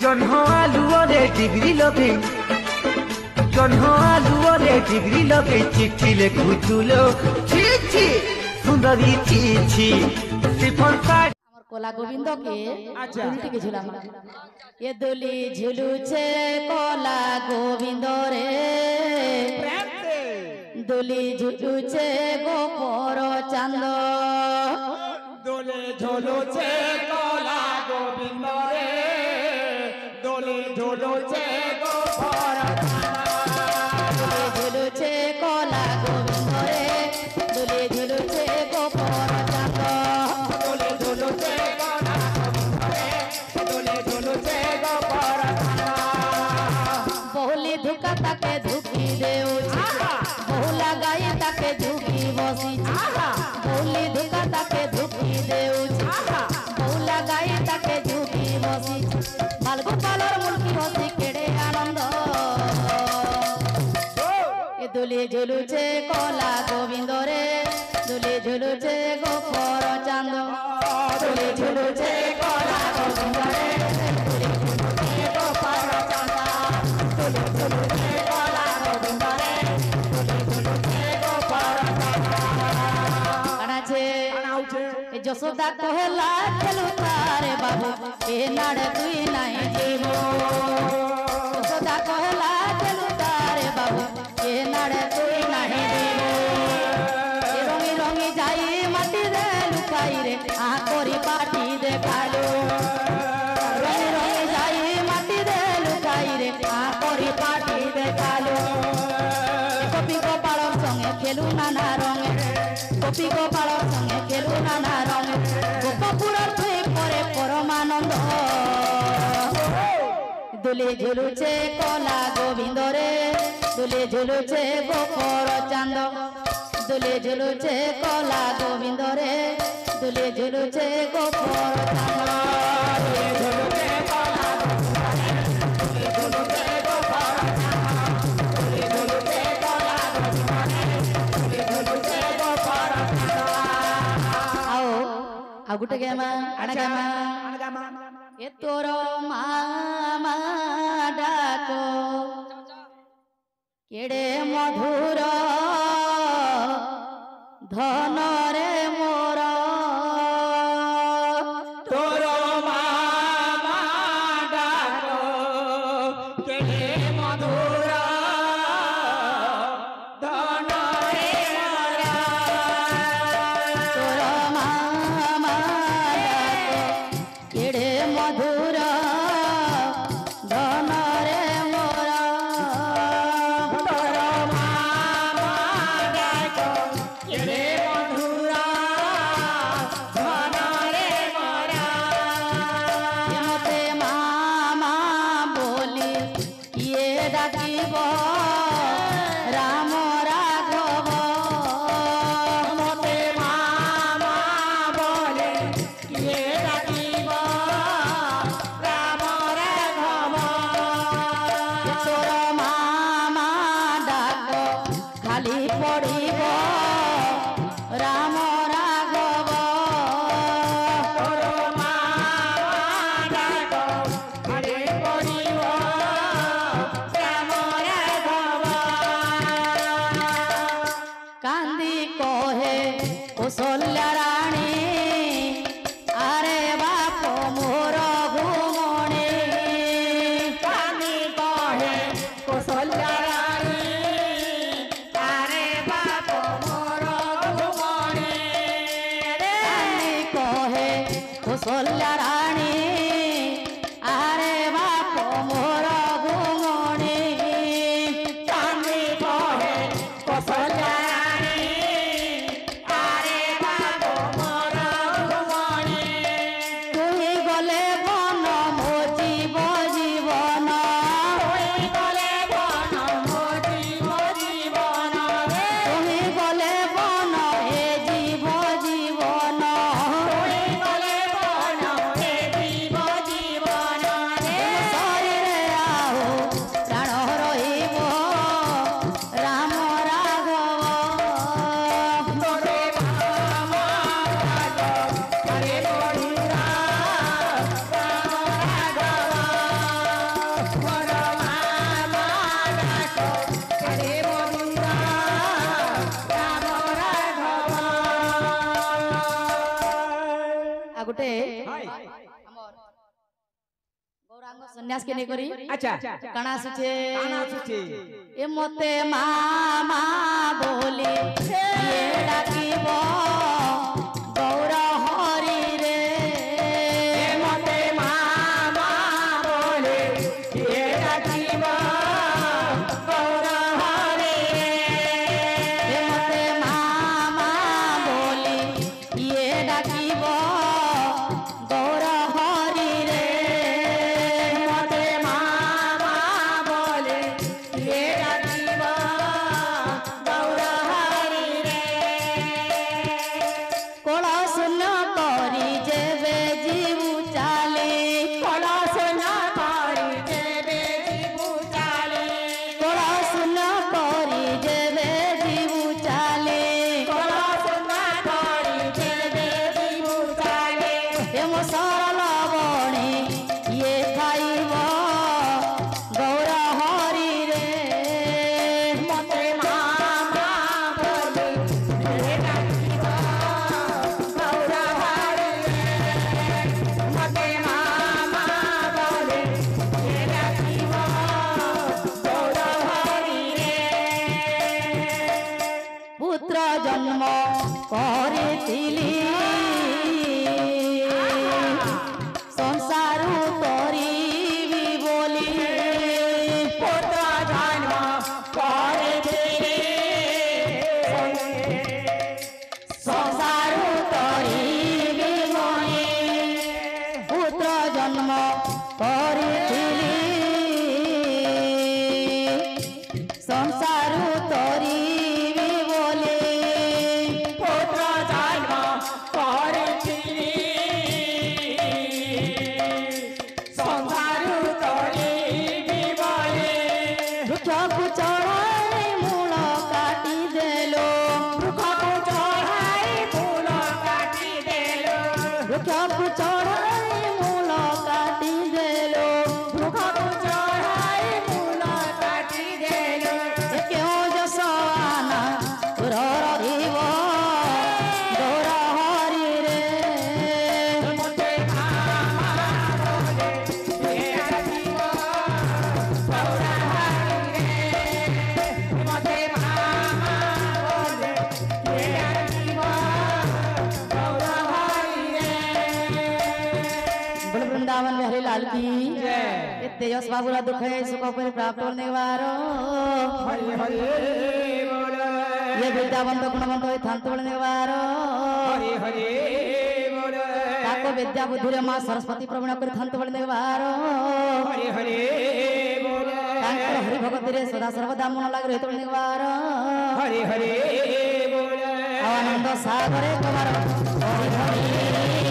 जन्ह आलुओरे degree लगे जन्ह आलुओरे degree लगे चिट्ठी लिखुचुलो छी छी सुंदरी छी छी सिफर काट कोला गोविंद के उल्टी के झूला ये दुली झुलुचे कोला गोविंद रे दुली झुलुचे गोपर चांद दोले झुलुचे कोला गोविंद रे दोले झुलुचे गोपर झुलुचे कोला गोविंद रे दुली झुलुचे गोपर चांद दोले झुलुचे कोला गोविंद रे दोले झुलुचे गोपर बहुली धुका ताके धुकी देउछि बहुला गाई ताके झुकी बसी बहुली धुका ताके धुकी देउछि बहुला गाई ताके झुकी बसी बालगो पालर मुल्की बसी केड़े आनंद ए दुली झुलुचे कोला गोविंद रे दुली झुलुचे गोपर चांद दुली झुलुचे कोला गोविंद रे दुली झुलुचे गोपर चांद दुली झुलुचे कोला गोविंद रे दुली झुलुचे गोपर चांद अनाचे যশোদা কহলা খেলু তারে বাবু এ নাড়ে তুই নাই জীবো যশোদা কহলা খেলু তারে বাবু এ নাড়ে তুই নাই জীবো রঙি রঙি যাই মাটি রে লুকাই রে আ করি পাটি দেখালো রঙি রঙি যাই মাটি রে লুকাই রে আ করি পাটি দেখালো কপি গোপালর সঙ্গে খেলু নানা রঙে কপি গোপালর সঙ্গে খেলু নানা রঙে গোপপুরের তুই পরে পরমানন্দ দুলে ঝুলুছে কলা গোবিন্দ রে দুলে ঝুলুছে গোপর চাঁদ দুলে ঝুলুছে কলা গোবিন্দ রে দুলে ঝুলুছে গোপর চাঁদ দুলে ঝুলুছে কলা দুলে ঝুলুছে গোপর চাঁদ দুলে ঝুলুছে কলা দুলে ঝুলুছে গোপর ଆଉ ଗୋଟେ ଗାମା ଆଣଗାମା ଏ ତୋର ମାମା ଡାକ କେଡ଼େ ମଧୁର ଧନରେ ମୋର तोर मामा डाक केड़े मधुर धन रे मोरा ତୋର ମାମା ଡାକ କେଡ଼େ ମଧୁର ଧନରେ ମୋର तोर मामा डाक केड़े मधुर धन रे मोरा मते मामा बोली किए डाकिब राम राघव मते मामा बोले किए डाकिब राम राघव तोर मामा डाक खाली पड़िब राम राघव तोर मामा डाक खाली पड़िब राम राघव कांदी कहे कौशल्या रानी आरे बाप मोर घुमणी कानी कहे कौशल्या रानी तारे बाप मोर घुमणी कांदी कहे कौशल्या रानी आरे बाप मोर घुमणी कानी कहे कौशल्या रानी तारे बाप मोर घुमणी तुही गले बन मो जीव जीवन तुई गले बन मो जीव जीवन रे तुही गले बन हे जीव जीवन तुई गले बन हे जीव गौरांग सन्यास के नेकरी अच्छा कणा सुचे काना सुचे ए मते मामा बोले ये डाकिबो गौर हरि रे ए मते मामा बोले ये डाकिबो गौर हरि ए मते मामा बोले ये डाकिबो गौर हरि रे मते मामा बोले ये डाकिबो गौर हरि रे कोला सुन करी जेबे जीवु चाले कोला सुन करी जेबे जीवु चाले कोला सुन करी जेबे जीवु चाले कोला सुन करी जेबे जीवु चाले ए मो सरल बणी ये खाइबो गौर हरि रे मते मामा बोले ये डाकिबो गौर हरि रे मते मामा बोले ये डाकिबो गौर हरि रे पुत्र जन्म करिथिली संसार करिबी बोली पुत्र जन्म करिथिली संसार करिबी बोली पुत्र जन्म करिथिली संसार करिबी बोली पुत्र जन्म करिथिली संसार करिबी बोली वृक्षକୁ चढ़ाई मूल काटी देलो वृक्षକୁ चढ़ाई फूल काटी देलो वृक्षକୁ चढ़ाई मूल काटी देलो वृक्षକୁ चढ़ाई फूल काटी देलो क्यों जसवाना सुर रहिब गौर हरि रे मते मामा बोले ये डाकिबो गौर हरि रे मते मामा बोले ये डाकिबो गौर हरि रे बोल वृंदावन बिहारी लाल की इतने यश बाबूला दुख है सुख पर प्राप्त होने वारो हरि हरि बोल ये विद्यावंत गुणवंत होय थांत बोलने वारो हरि हरि बोल ताको विद्या बुद्धि रे मां सरस्वती प्रवीण कर थांत बोलने वारो हरि हरि बोल तांकर हरि भगवती रे सदा सर्वदा मन लाग रहित बोलने वारो हरि हरि बोल आनंद सागरे कुमार हरि हरि